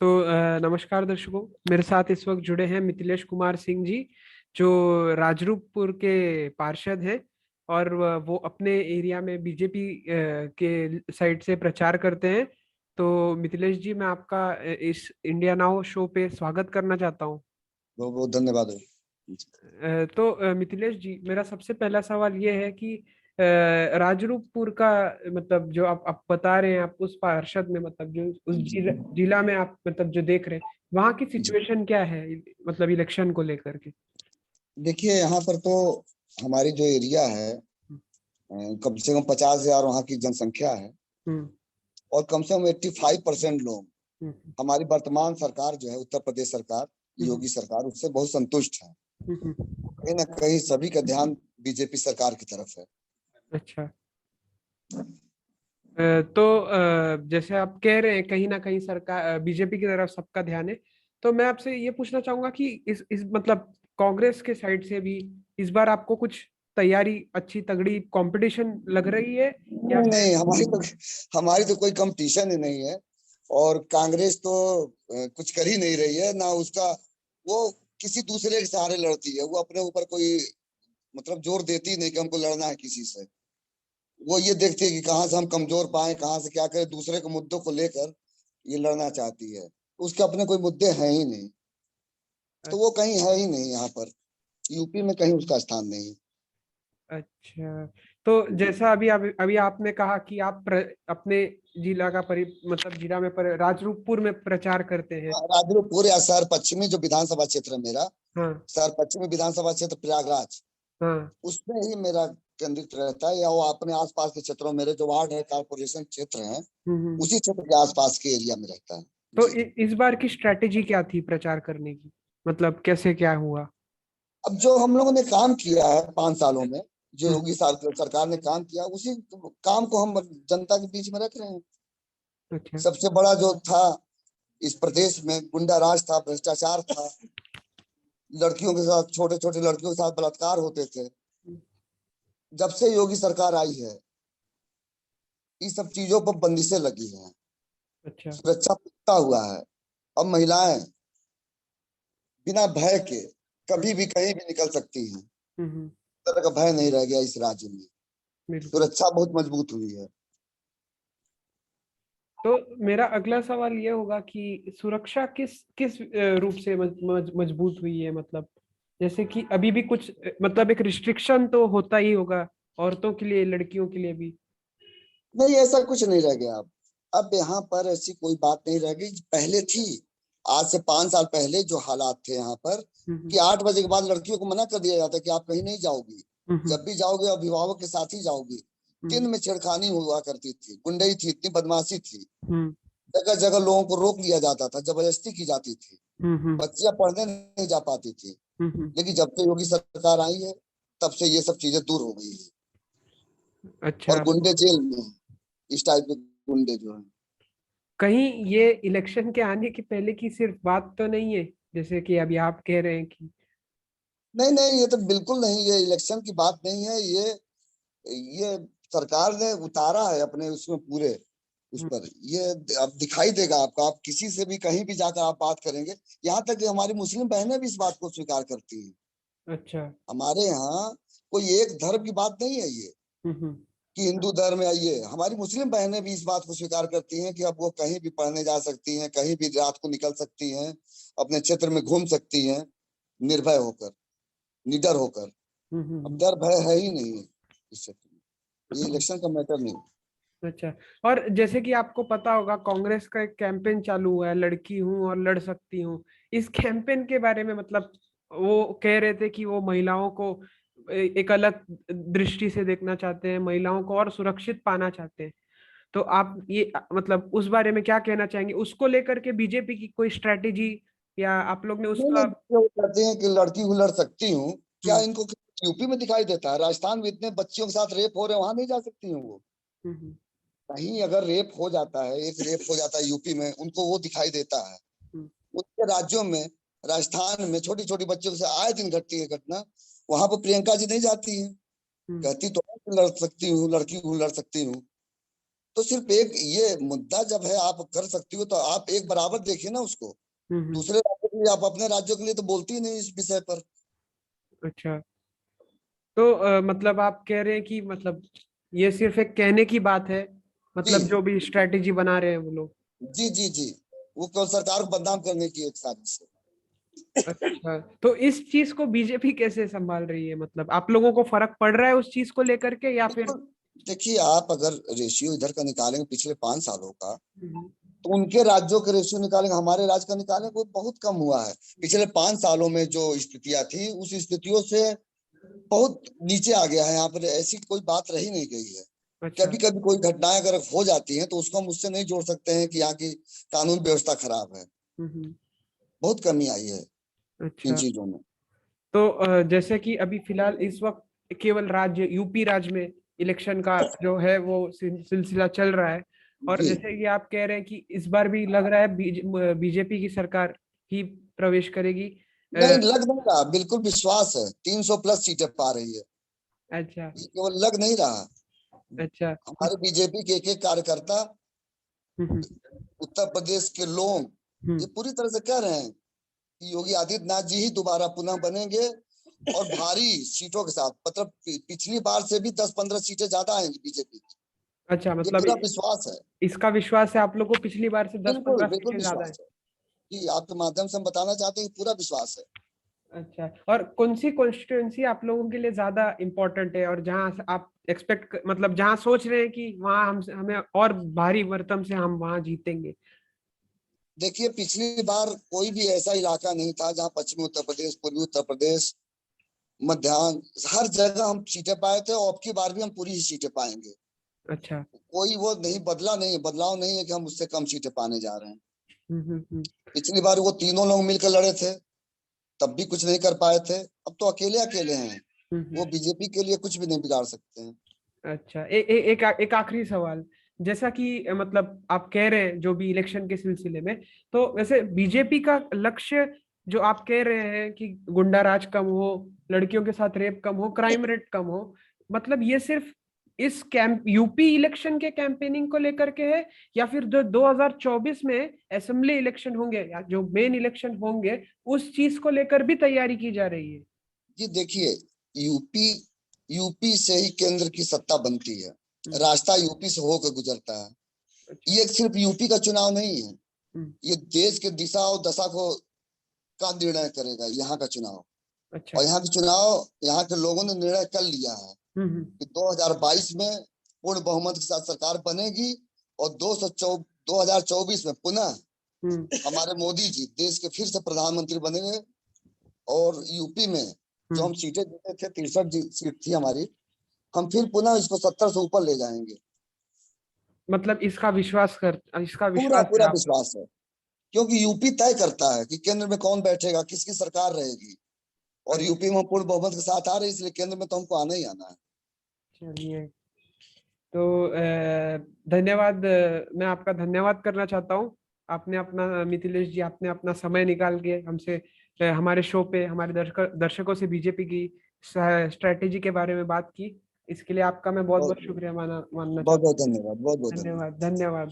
तो नमस्कार दर्शकों। मेरे साथ इस वक्त जुड़े हैं मिथिलेश कुमार सिंह जी, जो राजरूपपुर के पार्षद हैं। और वो अपने एरिया में बीजेपी के साइड से प्रचार करते हैं। तो मिथिलेश जी, मैं आपका इस इंडिया नाउ शो पे स्वागत करना चाहता हूँ। बहुत बहुत धन्यवाद है। तो मिथिलेश जी, मेरा सबसे पहला सवाल ये है कि राजरूपपुर का मतलब जो आप बता रहे हैं, आप उस पार्षद में मतलब जो उस जिला में आप मतलब जो देख रहे हैं, वहाँ की जी, सिचुएशन क्या है, मतलब इलेक्शन को लेकर के। देखिए यहाँ पर तो हमारी जो एरिया है, कम से कम 50,000 वहाँ की जनसंख्या है। हम्म। और कम से कम 85% लोग हम्म। हमारी वर्तमान सरकार जो है, उत्तर प्रदेश सरकार, हम्म। योगी सरकार, उससे बहुत संतुष्ट है। हम्म। कहीं ना कहीं सभी का ध्यान बीजेपी सरकार की तरफ है। अच्छा। तो जैसे आप कह रहे हैं कहीं ना कहीं सरकार बीजेपी की तरफ सबका ध्यान है, तो मैं आपसे ये पूछना चाहूंगा कि इस मतलब कांग्रेस के साइड से भी इस बार आपको कुछ तैयारी अच्छी तगड़ी कंपटीशन लग रही है या नहीं फिर। नहीं, हमारी तो कोई कंपटीशन ही नहीं है। और कांग्रेस तो कुछ कर ही नहीं रही है ना उसका। वो किसी दूसरे के सहारे लड़ती है। वो अपने ऊपर कोई मतलब जोर देती ही नहीं कि हमको लड़ना है किसी से। वो ये देखती है कि कहाँ से हम कमजोर पाए, कहाँ से क्या करें, दूसरे के मुद्दों को लेकर ये लड़ना चाहती है। उसके अपने कोई मुद्दे हैं ही नहीं। तो वो कहीं है ही नहीं यहाँ पर। यूपी में कहीं उसका स्थान नहीं। अच्छा। तो जैसा अभी आपने कहा कि आप अपने जिला का मतलब जिला में राजरूपपुर में प्रचार करते हैं। राजरूपपुर या शहर पश्चिमी जो विधानसभा क्षेत्र है मेरा, हाँ। शहर पश्चिमी विधानसभा क्षेत्र प्रयागराज, हाँ। उसमें ही मेरा केंद्रित रहता है। या वो अपने आसपास के क्षेत्रों, मेरे जो वार्ड है, कारपोरेशन क्षेत्र है, हम्म। उसी क्षेत्र के आसपास के एरिया में रहता है। तो जी। इस बार की स्ट्रेटेजी क्या थी प्रचार करने की, मतलब कैसे क्या हुआ। अब जो हम लोगों ने काम किया है 5 सालों में, जो हम्म। योगी सरकार ने काम किया, उसी काम को हम जनता के बीच में रख रहे हैं। अच्छा। सबसे बड़ा जो था इस प्रदेश में, गुंडा राज था, भ्रष्टाचार था। लड़कियों के साथ, छोटे छोटे लड़कियों के साथ बलात्कार होते थे। जब से योगी सरकार आई है, इस सब चीजों पर बंदिशें लगी हैं। अच्छा। सुरक्षा पुख्ता हुआ है। अब महिलाएं बिना भय के हम्म। कभी भी कहीं भी निकल सकती हैं। हम्म। तरह का भय नहीं रह गया इस राज्य में। बिल्कुल। सुरक्षा बहुत मजबूत हुई है। तो मेरा अगला सवाल ये होगा कि सुरक्षा किस किस रूप से मजबूत हुई है, मतलब जैसे कि अभी भी कुछ मतलब एक रिस्ट्रिक्शन तो होता ही होगा औरतों के लिए, लड़कियों के लिए भी। नहीं, ऐसा कुछ नहीं रह गया। अब यहाँ पर ऐसी कोई बात नहीं रह गई, पहले थी। आज से 5 साल पहले जो हालात थे यहाँ पर, हम्म। कि 8 बजे के बाद लड़कियों को मना कर दिया जाता है कि आप कहीं नहीं जाओगी। हम्म। जब भी जाओगे अभिभावक के साथ ही जाओगी। दिन हम्म। में छेड़खानी हुआ करती थी, गुंडई थी, इतनी बदमाशी थी। हम्म। जगह जगह लोगों को रोक लिया जाता था, जबरदस्ती की जाती थी। हम्म। बच्चियां पढ़ने नहीं जा पाती थी। हम्म। लेकिन जब से योगी सरकार आई है, तब से ये सब चीजें दूर हो गई है। और अच्छा। गुंडे जेल में हैं, इस टाइप के गुंडे जो है। कहीं ये इलेक्शन के आने की पहले की सिर्फ बात तो नहीं है, जैसे कि अभी आप कह रहे हैं कि। नहीं नहीं, ये तो बिल्कुल नहीं, ये इलेक्शन की बात नहीं है। ये सरकार ने उतारा है अपने उसमें पूरे उस हम्म। पर। ये अब दिखाई देगा आपको। आप किसी से भी कहीं भी जाकर आप बात करेंगे, यहाँ तक कि हमारी मुस्लिम बहनें भी इस बात को स्वीकार करती हैं। अच्छा। हमारे यहाँ कोई एक धर्म की बात नहीं है ये, हम्म। कि हिंदू धर्म है। ये हमारी मुस्लिम बहनें भी इस बात को स्वीकार करती हैं कि अब वो कहीं भी पढ़ने जा सकती हैं, कहीं भी रात को निकल सकती हैं, अपने क्षेत्र में घूम सकती हैं, निर्भय होकर, निडर होकर। अब हम्म। डर भय है ही नहीं इस क्षेत्र में। ये इलेक्शन का मैटर नहीं। अच्छा। और जैसे कि आपको पता होगा, कांग्रेस का एक कैंपेन चालू हुआ है, लड़की हूं और लड़ सकती हूँ। इस कैंपेन के बारे में मतलब वो कह रहे थे कि वो महिलाओं को एक अलग दृष्टि से देखना चाहते हैं, महिलाओं को और सुरक्षित पाना चाहते हैं। तो आप ये मतलब उस बारे में क्या कहना चाहेंगे, उसको लेकर के बीजेपी की कोई स्ट्रेटेजी या आप लोग ने नहीं उसका। नहीं, जो कहते हैं कि लड़की हूँ लड़ सकती हूँ, क्या हम्म। इनको यूपी में दिखाई देता है? राजस्थान में इतने बच्चियों के साथ रेप हो रहे हैं, वहां नहीं जा सकती हूँ वो? हम्म। कहीं अगर रेप हो जाता है, एक रेप हो जाता है यूपी में, उनको वो दिखाई देता है। हम्म। उसके राज्यों में, राजस्थान में छोटी छोटी बच्चों से आए दिन घटती है घटना। वहां पर प्रियंका जी नहीं जाती है, हम्म। कहती तो है कि लड़ सकती हूँ, लड़की हूँ लड़ सकती हूँ। तो सिर्फ एक ये मुद्दा जब है, आप कर सकती हो तो आप एक बराबर देखिए ना उसको। दूसरे राज्यों के लिए आप अपने राज्यों के लिए तो बोलती ही नहीं इस विषय पर। अच्छा, तो मतलब आप कह रहे हैं कि मतलब ये सिर्फ एक कहने की बात है, मतलब जी जो भी स्ट्रेटेजी बना रहे हैं वो लोग। जी जी जी, वो केवल सरकार को बदनाम करने की एक साजिश है। अच्छा, तो इस चीज को बीजेपी कैसे संभाल रही है? मतलब आप लोगों को फर्क पड़ रहा है उस चीज को लेकर के, या फिर? बिल्कुल। देखिए, आप अगर रेशियो इधर का निकालेंगे पिछले 5 सालों का, हम्म, तो उनके राज्यों के रेशियो निकालेंगे, हमारे राज्य का निकालेंगे, वो बहुत कम हुआ है। पिछले 5 सालों में जो स्थितियां थी, उस स्थितियों से बहुत नीचे आ गया है। यहाँ पर ऐसी कोई बात रही नहीं गई है। अच्छा। कभी कभी कोई घटनाएं अगर हो जाती हैं, तो उसको हम उससे नहीं जोड़ सकते हैं कि यहाँ की कानून व्यवस्था खराब है। हम्म। बहुत कमी आई है इन अच्छा, चीजों में। तो जैसे कि अभी फिलहाल इस वक्त केवल राज्य यूपी राज्य में इलेक्शन का जो है वो सिलसिला चल रहा है, और जी, जैसे कि आप कह रहे हैं कि इस बार भी लग रहा है बीजेपी की सरकार ही प्रवेश करेगी। नहीं लग नहीं रहा, बिल्कुल विश्वास है, 300 प्लस सीटें पा रही है। अच्छा। ये केवल लग नहीं रहा। अच्छा। हमारे बीजेपी के एक कार्यकर्ता, हम्म। उत्तर प्रदेश के लोग, हम्म। ये पूरी तरह से कह रहे हैं कि योगी आदित्यनाथ जी ही दोबारा पुनः बनेंगे, और भारी सीटों के साथ। मतलब पिछली बार से भी 10-15 सीटें ज्यादा आएंगी बीजेपी की। अच्छा, ये मतलब पूरा विश्वास है। इसका विश्वास है आप लोग को, पिछली बार से दस बिल्कुल पंद्रह बिल्कुल सीटें ज्यादा है? विश्वास है। जी, आपके माध्यम से हम बताना चाहते हैं कि पूरा विश्वास है। अच्छा, और कौन सी कॉन्स्टिट्यूएंसी आप लोगों के लिए ज्यादा इम्पोर्टेंट है, और जहां से आप एक्सपेक्ट मतलब जहां सोच रहे हैं कि वहां हम हमें और भारी भरकम से हम वहां जीतेंगे? देखिए, पिछली बार कोई भी ऐसा इलाका नहीं था जहां पश्चिमी उत्तर प्रदेश, पूर्वी उत्तर प्रदेश, मध्यान्ह, हर जगह हम सीटें पाए थे, और अब की बार भी हम पूरी ही सीटें पाएंगे। अच्छा। कोई वो नहीं बदला, नहीं है बदलाव, नहीं है कि हम उससे कम सीटें पाने जा रहे हैं। हम्म। पिछली बार वो तीनों लोग मिलकर लड़े थे, तब भी कुछ नहीं कर पाए थे। अब तो अकेले अकेले हैं, हम्म। वो बीजेपी के लिए कुछ भी नहीं बिगाड़ सकते हैं। अच्छा, एक आखिरी सवाल। जैसा कि मतलब आप कह रहे हैं जो भी इलेक्शन के सिलसिले में, तो वैसे बीजेपी का लक्ष्य जो आप कह रहे हैं कि गुंडा राज कम हो, लड़कियों के साथ रेप कम हो, क्राइम रेट कम हो, मतलब ये सिर्फ इस कैंप यूपी इलेक्शन के कैंपेनिंग को लेकर के है, या फिर जो 2024 में असेंबली इलेक्शन होंगे या जो मेन इलेक्शन होंगे उस चीज को लेकर भी तैयारी की जा रही है? जी देखिए, यूपी यूपी से ही केंद्र की सत्ता बनती है। हम्म। रास्ता यूपी से होकर गुजरता है। अच्छा। ये सिर्फ यूपी का चुनाव नहीं है, हम्म। ये देश के दिशा और दशा को का निर्णय करेगा यहाँ का चुनाव। अच्छा। और यहाँ के चुनाव, यहाँ के लोगों ने निर्णय कर लिया है हम्म। कि 2022 में पूर्ण बहुमत के साथ सरकार बनेगी, और 2024 में पुनः हम्म। हमारे मोदी जी देश के फिर से प्रधानमंत्री बनेंगे। और यूपी में जो हम्म। हम सीटें जीते थे, 63 सीट थी हमारी, हम फिर पुनः इसको 70 से ऊपर ले जाएंगे। मतलब इसका पूरा विश्वास है पूरा आप लोग? विश्वास है, क्योंकि यूपी तय करता है कि केंद्र में कौन बैठेगा, किसकी सरकार रहेगी। और अच्छा, यूपी में हम पूर्ण बहुमत के साथ आ रहे हैं, इसलिए केंद्र में तो हमको आना ही आना है। चलिए। तो धन्यवाद, मैं आपका धन्यवाद करना चाहता हूँ। आपने अपना मिथिलेश जी, आपने अपना समय निकाल के हमसे हमारे शो पे हमारे दर्शकों से बीजेपी की स्ट्रेटेजी के बारे में बात की। इसके लिए आपका मैं बहुत बहुत बहुत शुक्रिया मानना बहुत चाहता बहुत हूँ। धन्यवाद, बहुत बहुत धन्यवाद। धन्यवाद, धन्यवाद।